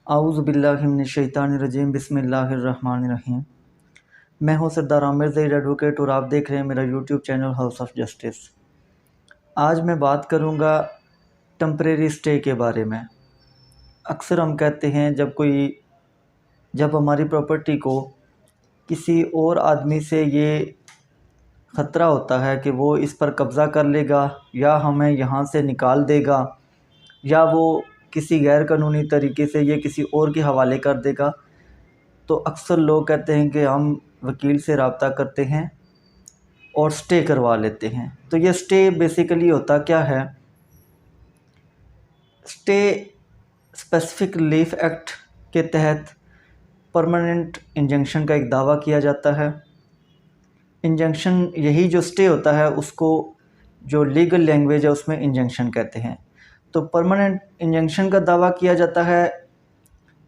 आऊज़ु बिल्लाहि मिनश्शैतानिर्रजीम बिस्मिल्लाहिर्रहमानिर्रहीम। मैं हूँ सरदार आमिर ज़हीर एडवोकेट और आप देख रहे हैं मेरा YouTube channel house of justice. आज मैं बात करूँगा टेम्परेरी स्टे के बारे में। अक्सर हम कहते हैं जब हमारी प्रॉपर्टी को किसी और आदमी से ये ख़तरा होता है कि वो इस पर कब्ज़ा कर लेगा या हमें यहाँ से निकाल देगा या वो किसी गैर कानूनी तरीके से ये किसी और के हवाले कर देगा, तो अक्सर लोग कहते हैं कि हम वकील से रब्ता करते हैं और स्टे करवा लेते हैं। तो ये स्टे बेसिकली होता क्या है? स्टे स्पेसिफिक रिलीफ एक्ट के तहत परमानेंट इंजंक्शन का एक दावा किया जाता है। इंजंक्शन, यही जो स्टे होता है उसको जो लीगल लैंग्वेज है उसमें इंजंक्शन कहते हैं। तो परमानेंट इंजंक्शन का दावा किया जाता है।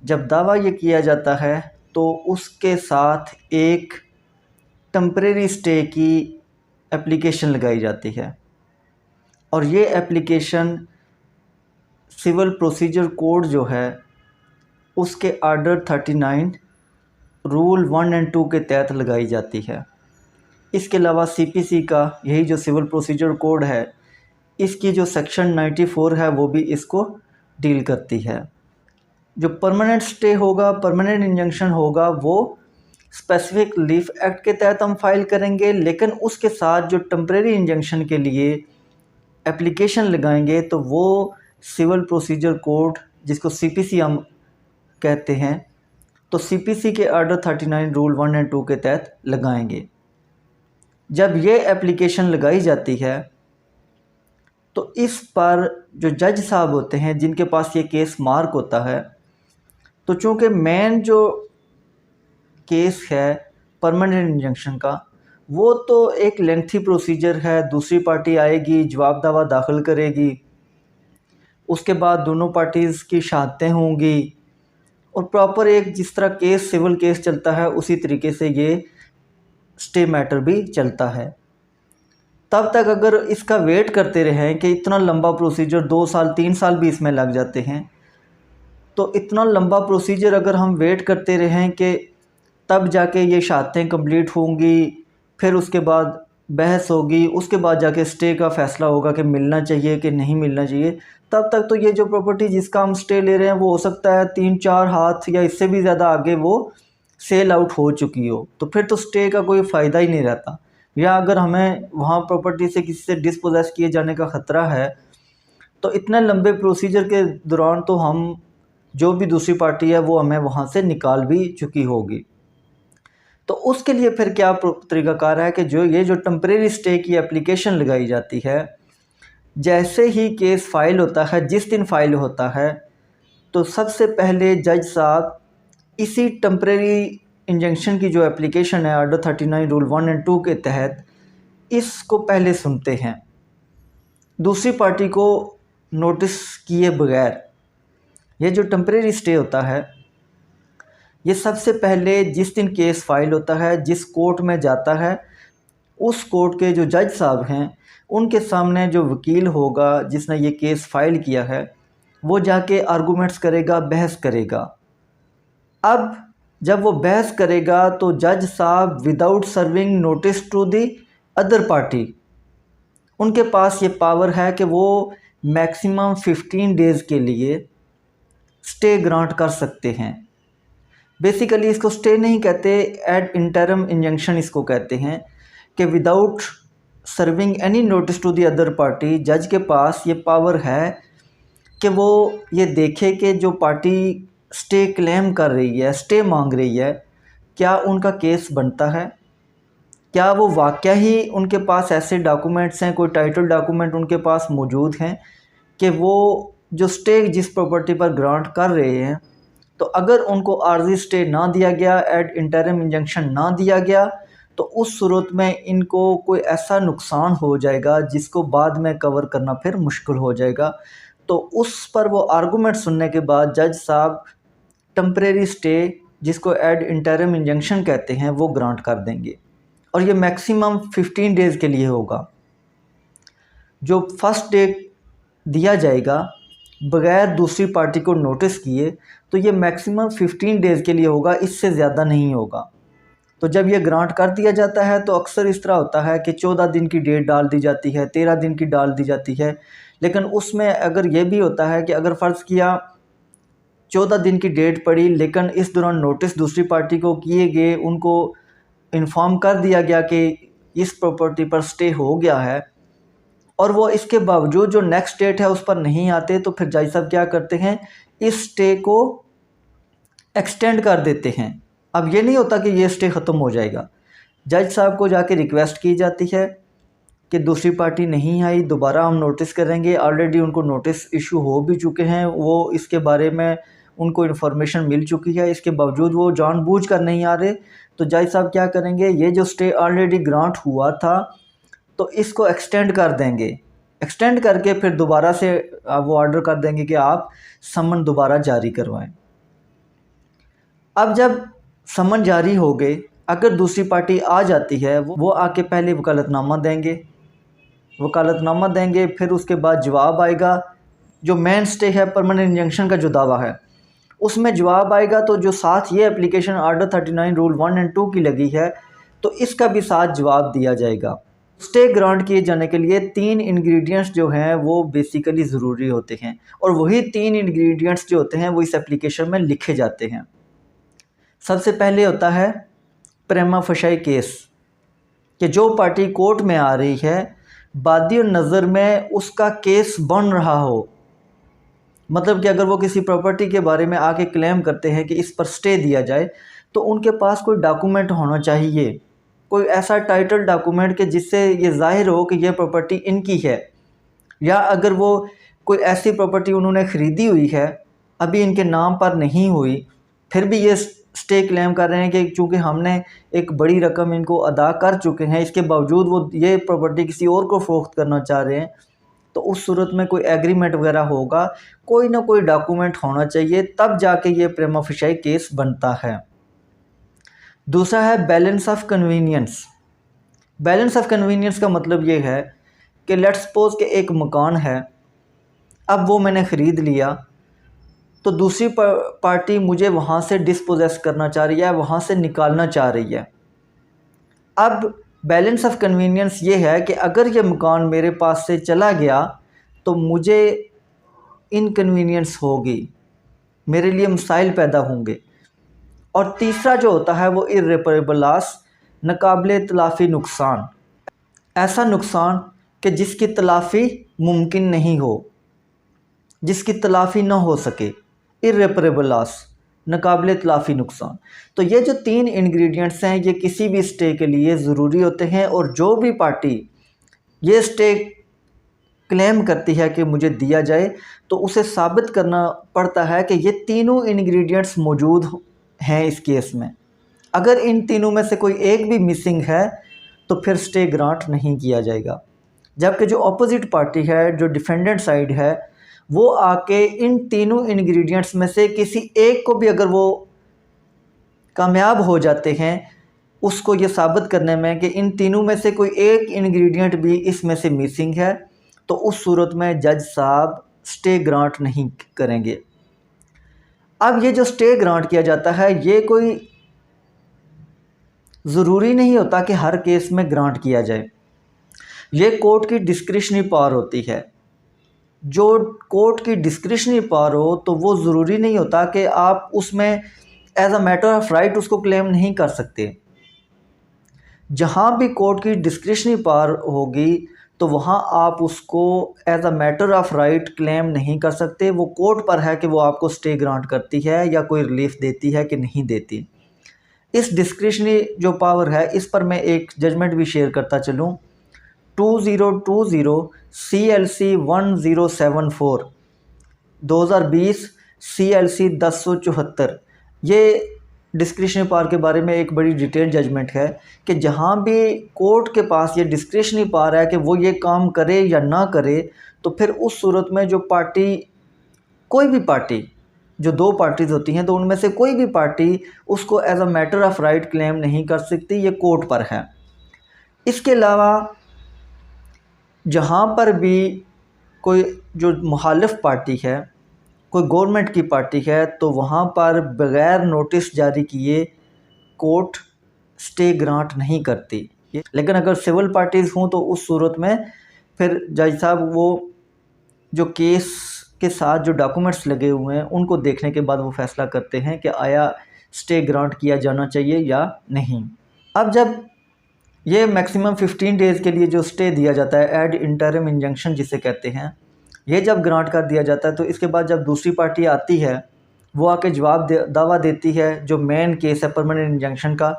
जब दावा ये किया जाता है तो उसके साथ एक टेम्परेरी स्टे की एप्लीकेशन लगाई जाती है और ये एप्लीकेशन सिविल प्रोसीजर कोड जो है उसके आर्डर 39 रूल 1 एंड 2 के तहत लगाई जाती है। इसके अलावा सीपीसी का यही जो सिविल प्रोसीजर कोड है इसकी जो सेक्शन 94 है वो भी इसको डील करती है। जो परमानेंट स्टे होगा, परमानेंट इंजंक्शन होगा, वो स्पेसिफिक रिलीफ एक्ट के तहत हम फाइल करेंगे, लेकिन उसके साथ जो टेम्परेरी इंजंक्शन के लिए एप्लीकेशन लगाएंगे तो वो सिविल प्रोसीजर कोड जिसको सीपीसी हम कहते हैं, तो सीपीसी के आर्डर 39 रूल 1 एंड 2 के तहत लगाएंगे। जब ये एप्लीकेशन लगाई जाती है तो इस पर जो जज साहब होते हैं जिनके पास ये केस मार्क होता है, तो चूँकि मेन जो केस है परमानेंट इंजंक्शन का वो तो एक लेंथी प्रोसीजर है। दूसरी पार्टी आएगी, जवाब दावा दाखिल करेगी, उसके बाद दोनों पार्टीज़ की शहादतें होंगी और प्रॉपर एक जिस तरह केस सिविल केस चलता है उसी तरीके से ये स्टे मैटर भी चलता है। तब तक अगर इसका वेट करते रहें कि इतना लंबा प्रोसीजर 2 साल 3 साल भी इसमें लग जाते हैं, तो इतना लंबा प्रोसीजर अगर हम वेट करते रहें कि तब जाके ये शहादतें कंप्लीट होंगी, फिर उसके बाद बहस होगी, उसके बाद जाके स्टे का फ़ैसला होगा कि मिलना चाहिए कि नहीं मिलना चाहिए, तब तक तो ये जो प्रॉपर्टी जिसका हम स्टे ले रहे हैं वो हो सकता है 3-4 हाथ या इससे भी ज़्यादा आगे वो सेल आउट हो चुकी हो। तो फिर तो स्टे का कोई फ़ायदा ही नहीं रहता। या अगर हमें वहाँ प्रॉपर्टी से किसी से डिस्पोजेस किए जाने का ख़तरा है तो इतने लंबे प्रोसीजर के दौरान तो हम जो भी दूसरी पार्टी है वो हमें वहाँ से निकाल भी चुकी होगी। तो उसके लिए फिर क्या तरीक़ाकार है कि जो टेम्परेरी स्टे की एप्लीकेशन लगाई जाती है, जैसे ही केस फ़ाइल होता है, जिस दिन फ़ाइल होता है, तो सबसे पहले जज साहब इसी टेम्परेरी इंजंक्शन की जो एप्लीकेशन है आर्डर 39 रूल 1 एंड 2 के तहत इसको पहले सुनते हैं, दूसरी पार्टी को नोटिस किए बगैर। ये जो टेम्परेरी स्टे होता है ये सबसे पहले जिस दिन केस फाइल होता है, जिस कोर्ट में जाता है, उस कोर्ट के जो जज साहब हैं उनके सामने जो वकील होगा जिसने ये केस फाइल किया है वो जाके आर्गूमेंट्स करेगा, बहस करेगा। अब जब वो बहस करेगा तो जज साहब without serving notice to the other party, उनके पास ये पावर है कि वो मैक्सिमम 15 डेज़ के लिए स्टे ग्रांट कर सकते हैं। बेसिकली इसको स्टे नहीं कहते, एड इंटरम इंजंक्शन इसको कहते हैं कि without serving any notice to the other party जज के पास ये पावर है कि वो ये देखे कि जो पार्टी स्टे क्लेम कर रही है, स्टे मांग रही है, क्या उनका केस बनता है, क्या वो वाकया ही उनके पास ऐसे डॉक्यूमेंट्स हैं, कोई टाइटल डॉक्यूमेंट उनके पास मौजूद हैं कि वो जो स्टे जिस प्रॉपर्टी पर ग्रांट कर रहे हैं, तो अगर उनको आर्जी स्टे ना दिया गया, एड इंटरम इंजंक्शन ना दिया गया, तो उस सूरत में इनको कोई ऐसा नुकसान हो जाएगा जिसको बाद में कवर करना फिर मुश्किल हो जाएगा। तो उस पर वो आर्गूमेंट सुनने के बाद जज साहब टेम्परेरी स्टे जिसको एड इंटरम इंजंक्शन कहते हैं वो ग्रांट कर देंगे और ये मैक्सिमम 15 डेज़ के लिए होगा। जो फर्स्ट डे दिया जाएगा बग़ैर दूसरी पार्टी को नोटिस किए, तो ये मैक्सिमम 15 डेज़ के लिए होगा, इससे ज़्यादा नहीं होगा। तो जब ये ग्रांट कर दिया जाता है तो अक्सर इस तरह होता है कि 14 दिन की डेट डाल दी जाती है, 13 दिन की डाल दी जाती है। लेकिन उसमें अगर ये भी होता है कि अगर फ़र्ज़ किया 14 दिन की डेट पड़ी, लेकिन इस दौरान नोटिस दूसरी पार्टी को किए गए, उनको इन्फॉर्म कर दिया गया कि इस प्रॉपर्टी पर स्टे हो गया है, और वो इसके बावजूद जो नेक्स्ट डेट है उस पर नहीं आते, तो फिर जज साहब क्या करते हैं, इस स्टे को एक्सटेंड कर देते हैं। अब ये नहीं होता कि ये स्टे ख़त्म हो जाएगा। जज साहब को जाके रिक्वेस्ट की जाती है कि दूसरी पार्टी नहीं आई, दोबारा हम नोटिस करेंगे। ऑलरेडी उनको नोटिस इशू हो भी चुके हैं, वो इसके बारे में उनको इन्फॉर्मेशन मिल चुकी है, इसके बावजूद वो जानबूझकर नहीं आ रहे। तो जज साहब क्या करेंगे, ये जो स्टे ऑलरेडी ग्रांट हुआ था तो इसको एक्सटेंड कर देंगे। एक्सटेंड करके फिर दोबारा से वो ऑर्डर कर देंगे कि आप समन दोबारा जारी करवाएं। अब जब समन जारी हो गए, अगर दूसरी पार्टी आ जाती है, वो आके पहले वकालतनामा देंगे, फिर उसके बाद जवाब आएगा। जो मेन स्टे है परमानेंट इंजंक्शन का जो दावा है उसमें जवाब आएगा, तो जो साथ ये एप्लीकेशन आर्डर 39 रूल 1 और 2 की लगी है तो इसका भी साथ जवाब दिया जाएगा। स्टे ग्रांट किए जाने के लिए 3 इंग्रेडिएंट्स जो हैं वो बेसिकली ज़रूरी होते हैं, और वही 3 इंग्रेडिएंट्स जो होते हैं वो इस एप्लीकेशन में लिखे जाते हैं। सबसे पहले होता है प्रेमा फशाई केस, कि जो पार्टी कोर्ट में आ रही है बादी और नज़र में उसका केस बन रहा हो। मतलब कि अगर वो किसी प्रॉपर्टी के बारे में आके क्लेम करते हैं कि इस पर स्टे दिया जाए, तो उनके पास कोई डॉक्यूमेंट होना चाहिए, कोई ऐसा टाइटल डॉक्यूमेंट कि जिससे ये ज़ाहिर हो कि ये प्रॉपर्टी इनकी है। या अगर वो कोई ऐसी प्रॉपर्टी उन्होंने ख़रीदी हुई है, अभी इनके नाम पर नहीं हुई, फिर भी ये स्टे क्लेम कर रहे हैं कि चूँकि हमने एक बड़ी रकम इनको अदा कर चुके हैं, इसके बावजूद वो ये प्रॉपर्टी किसी और को फ़रोख्त करना चाह रहे हैं, तो उस सूरत में कोई एग्रीमेंट वगैरह होगा, कोई ना कोई डॉक्यूमेंट होना चाहिए, तब जाके ये प्रेमा फशाई केस बनता है। दूसरा है balance of convenience. Balance of convenience का मतलब ये है कि लेट्स सपोज कि एक मकान है, अब वो मैंने ख़रीद लिया, तो दूसरी पार्टी मुझे वहाँ से डिस्पोजेस करना चाह रही है, वहाँ से निकालना चाह रही है। अब बैलेंस ऑफ कन्वीनियंस ये है कि अगर ये मकान मेरे पास से चला गया तो मुझे इनकन्वीनियंस होगी, मेरे लिए मसाइल पैदा होंगे। और तीसरा जो होता है वो इर्रेपरेबल लॉस, नाकाबिले तलाफ़ी नुकसान, ऐसा नुकसान कि जिसकी तलाफ़ी मुमकिन नहीं हो, जिसकी तलाफ़ी ना हो सके, इर्रेपरेबल लॉस, नाकाबिले तलाफ़ी नुकसान। तो ये जो 3 इंग्रेडिएंट्स हैं ये किसी भी स्टे के लिए ज़रूरी होते हैं, और जो भी पार्टी ये स्टे क्लेम करती है कि मुझे दिया जाए, तो उसे साबित करना पड़ता है कि ये तीनों इंग्रेडिएंट्स मौजूद हैं इस केस में। अगर इन तीनों में से कोई एक भी मिसिंग है तो फिर स्टे ग्रांट नहीं किया जाएगा। जबकि जो अपोजिट पार्टी है, जो डिफेंडेंट साइड है, वो आके इन तीनों इंग्रेडिएंट्स में से किसी एक को भी अगर वो कामयाब हो जाते हैं उसको ये साबित करने में कि इन तीनों में से कोई एक इंग्रेडिएंट भी इसमें से मिसिंग है, तो उस सूरत में जज साहब स्टे ग्रांट नहीं करेंगे। अब ये जो स्टे ग्रांट किया जाता है ये कोई ज़रूरी नहीं होता कि हर केस में ग्रांट किया जाए, ये कोर्ट की डिस्क्रिशनरी पावर होती है। जो कोर्ट की डिस्क्रिशनरी पावर हो तो वो ज़रूरी नहीं होता कि आप उसमें as a matter of right उसको क्लेम नहीं कर सकते। जहाँ भी कोर्ट की डिस्क्रिशनरी पावर होगी तो वहाँ आप उसको as a matter of right claim नहीं कर सकते। वो कोर्ट पर है कि वो आपको स्टे ग्रांट करती है या कोई रिलीफ देती है कि नहीं देती। इस डिस्क्रिशनरी जो पावर है इस पर मैं एक जजमेंट भी शेयर करता चलूँ। 2020 CLC 1074 2020 CLC 1074, ये डिस्क्रिशनरी पावर के बारे में एक बड़ी डिटेल जजमेंट है कि जहाँ भी कोर्ट के पास ये डिस्क्रिशनरी पावर है कि वो ये काम करे या ना करे, तो फिर उस सूरत में जो पार्टी, कोई भी पार्टी, जो 2 पार्टीज़ होती हैं तो उनमें से कोई भी पार्टी उसको as a matter of right claim नहीं कर सकती, ये कोर्ट पर है। इसके अलावा जहाँ पर भी कोई जो मुखालिफ पार्टी है कोई गवर्नमेंट की पार्टी है तो वहाँ पर बग़ैर नोटिस जारी किए कोर्ट स्टे ग्रांट नहीं करती। लेकिन अगर सिविल पार्टीज़ हों तो उस सूरत में फिर जज साहब वो जो केस के साथ जो डॉक्यूमेंट्स लगे हुए हैं उनको देखने के बाद वो फैसला करते हैं कि आया स्टे ग्रांट किया जाना चाहिए या नहीं। अब जब ये मैक्सिमम 15 डेज़ के लिए जो स्टे दिया जाता है, एड इंटरिम इंजंक्शन जिसे कहते हैं, ये जब ग्रांट कर दिया जाता है तो इसके बाद जब दूसरी पार्टी आती है वो आके दावा देती है जो मेन केस है परमानेंट इंजंक्शन का,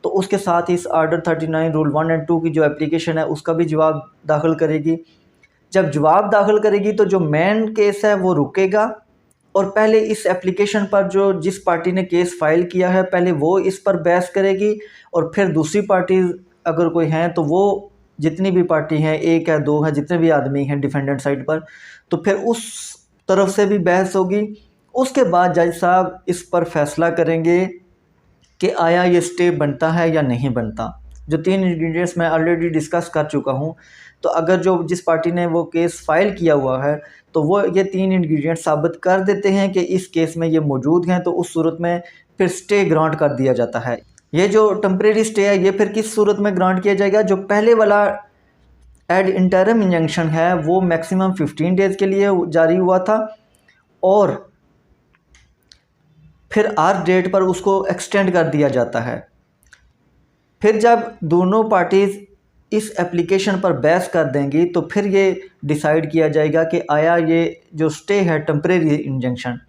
तो उसके साथ इस आर्डर 39 रूल 1 और 2 की जो एप्लीकेशन है उसका भी जवाब दाखिल करेगी। जब जवाब दाखिल करेगी तो जो मेन केस है वो रुकेगा और पहले इस एप्लीकेशन पर जो जिस पार्टी ने केस फाइल किया है पहले वो इस पर बहस करेगी, और फिर दूसरी पार्टी अगर कोई हैं तो वो जितनी भी पार्टी हैं, एक है दो है, जितने भी आदमी हैं डिफेंडेंट साइड पर, तो फिर उस तरफ से भी बहस होगी। उसके बाद जज साहब इस पर फैसला करेंगे कि आया ये स्टे बनता है या नहीं बनता। जो 3 इंग्रेडिएंट्स मैं ऑलरेडी डिस्कस कर चुका हूँ, तो अगर जो जिस पार्टी ने वो केस फाइल किया हुआ है तो वो ये 3 इंग्रेडिएंट साबित कर देते हैं कि इस केस में ये मौजूद हैं, तो उस सूरत में फिर स्टे ग्रांट कर दिया जाता है। ये जो टेम्परेरी स्टे है ये फिर किस सूरत में ग्रांट किया जाएगा, जो पहले वाला एड इंटरिम इंजंक्शन है वो मैक्सिमम 15 डेज़ के लिए जारी हुआ था और फिर आर डेट पर उसको एक्सटेंड कर दिया जाता है। फिर जब दोनों पार्टीज़ इस एप्लीकेशन पर बहस कर देंगी तो फिर ये डिसाइड किया जाएगा कि आया ये जो स्टे है टेम्परेरी इंजंक्शन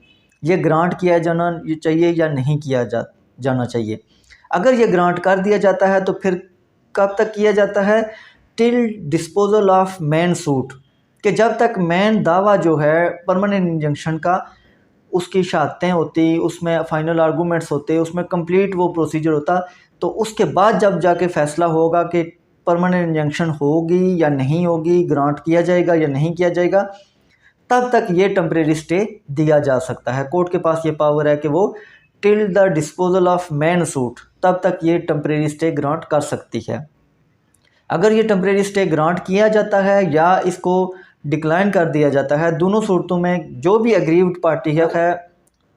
ये ग्रांट किया जाना चाहिए या नहीं किया जाना चाहिए। अगर ये ग्रांट कर दिया जाता है तो फिर कब तक किया जाता है, till disposal of main suit, कि जब तक मेन दावा जो है परमानेंट इंजंक्शन का उसकी शहादतें होती, उसमें फ़ाइनल आर्गूमेंट्स होते, उसमें कंप्लीट वो प्रोसीजर होता, तो उसके बाद जब जाके फ़ैसला होगा कि परमानेंट इंजंक्शन होगी या नहीं होगी, ग्रांट किया जाएगा या नहीं किया जाएगा, तब तक ये टेम्परेरी स्टे दिया जा सकता है। कोर्ट के पास ये पावर है कि वो till the disposal of main suit तब तक ये टेम्परेरी स्टे ग्रांट कर सकती है। अगर ये टेम्परेरी स्टे ग्रांट किया जाता है या इसको डिक्लाइन कर दिया जाता है, दोनों सूरतों में जो भी एग्रीव्ड पार्टी है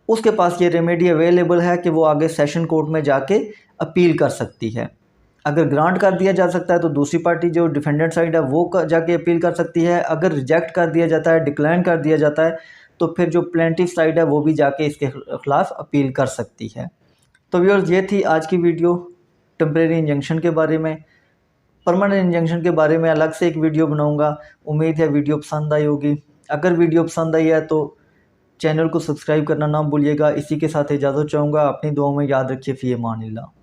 उसके पास ये रेमेडी अवेलेबल है कि वो आगे सेशन कोर्ट में जाके अपील कर सकती है। अगर ग्रांट कर दिया जा सकता है तो दूसरी पार्टी जो डिफेंडेंट साइड है वो जाके अपील कर सकती है। अगर रिजेक्ट कर दिया जाता है, डिक्लाइन कर दिया जाता है, तो फिर जो प्लेंटिफ साइड है वो भी जाके इसके ख़िलाफ़ अपील कर सकती है। तो व्यूअर्स ये थी आज की वीडियो टेम्परेरी इंजंक्शन के बारे में। परमानेंट इंजंक्शन के बारे में अलग से एक वीडियो बनाऊंगा। उम्मीद है वीडियो पसंद आई होगी। अगर वीडियो पसंद आई है तो चैनल को सब्सक्राइब करना ना भूलिएगा। इसी के साथ इजाज़त चाहूँगा। अपनी दुआओं में याद रखिए। फ़ी अमान अल्लाह।